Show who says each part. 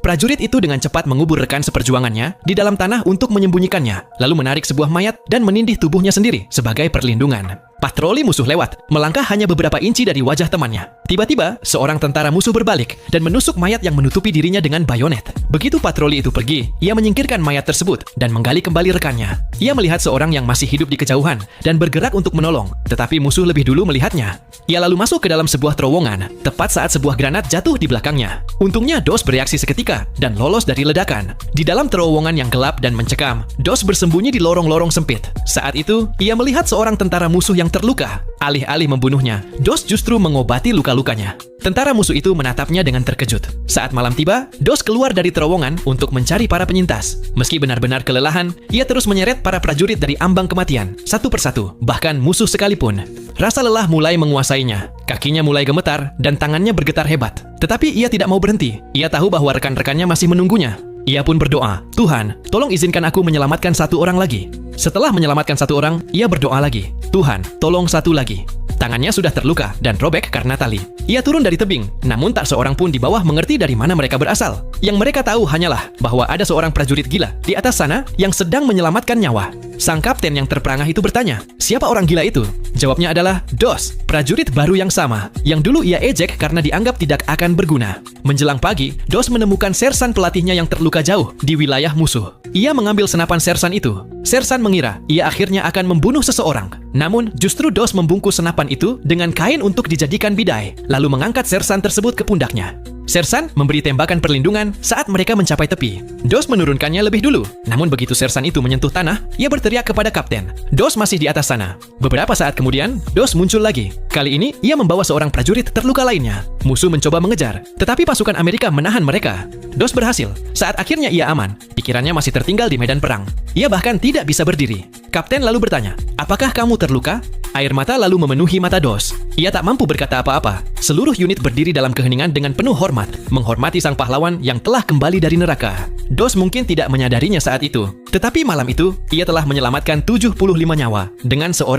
Speaker 1: Prajurit itu dengan cepat mengubur rekan seperjuangannya di dalam tanah untuk menyembunyikannya, lalu menarik sebuah mayat dan menindih tubuhnya sendiri sebagai perlindungan. Patroli musuh lewat, melangkah hanya beberapa inci dari wajah temannya. Tiba-tiba, seorang tentara musuh berbalik dan menusuk mayat yang menutupi dirinya dengan bayonet. Begitu patroli itu pergi, ia menyingkirkan mayat tersebut dan menggali kembali rekannya. Ia melihat seorang yang masih hidup di kejauhan dan bergerak untuk menolong, tetapi musuh lebih dulu melihatnya. Ia lalu masuk ke dalam sebuah terowongan, tepat saat sebuah granat jatuh di belakangnya. Untungnya, Dos bereaksi seketika dan lolos dari ledakan. Di dalam terowongan yang gelap dan mencekam, Dos bersembunyi di lorong-lorong sempit. Saat itu, ia melihat seorang tentara musuh yang terluka. Alih-alih membunuhnya, Dos justru mengobati luka-lukanya. Tentara musuh itu menatapnya dengan terkejut. Saat malam tiba, Dos keluar dari terowongan untuk mencari para penyintas. Meski benar-benar kelelahan, ia terus menyeret para prajurit dari ambang kematian, satu persatu, bahkan musuh sekalipun. Rasa lelah mulai menguasainya. Kakinya mulai gemetar dan tangannya bergetar hebat. Tetapi ia tidak mau berhenti. Ia tahu bahwa rekan-rekannya masih menunggunya. Ia pun berdoa, "Tuhan, tolong izinkan aku menyelamatkan satu orang lagi." Setelah menyelamatkan satu orang, ia berdoa lagi, "Tuhan, tolong satu lagi." Tangannya sudah terluka dan robek karena tali. Ia turun dari tebing, namun tak seorang pun di bawah mengerti dari mana mereka berasal. Yang mereka tahu hanyalah bahwa ada seorang prajurit gila di atas sana yang sedang menyelamatkan nyawa. Sang kapten yang terperangah itu bertanya, "Siapa orang gila itu?" Jawabnya adalah Dos, prajurit baru yang sama, yang dulu ia ejek karena dianggap tidak akan berguna. Menjelang pagi, Dos menemukan sersan pelatihnya yang terluka jauh di wilayah musuh. Ia mengambil senapan sersan itu. Sersan mengira ia akhirnya akan membunuh seseorang. Namun, justru Dos membungkus senapan itu dengan kain untuk dijadikan bidai, lalu mengangkat sersan tersebut ke pundaknya. Sersan memberi tembakan perlindungan saat mereka mencapai tepi. Dos menurunkannya lebih dulu. Namun begitu sersan itu menyentuh tanah, ia berteriak kepada kapten. Dos masih di atas sana. Beberapa saat kemudian, Dos muncul lagi. Kali ini, ia membawa seorang prajurit terluka lainnya. Musuh mencoba mengejar, tetapi pasukan Amerika menahan mereka. Dos berhasil. Saat akhirnya ia aman, pikirannya masih tertinggal di medan perang. Ia bahkan tidak bisa berdiri. Kapten lalu bertanya, "Apakah kamu terluka?" Air mata lalu memenuhi mata Dos. Ia tak mampu berkata apa-apa. Seluruh unit berdiri dalam keheningan dengan penuh hormat, menghormati sang pahlawan yang telah kembali dari neraka. Dos mungkin tidak menyadarinya saat itu. Tetapi malam itu, ia telah menyelamatkan 75 nyawa dengan seorang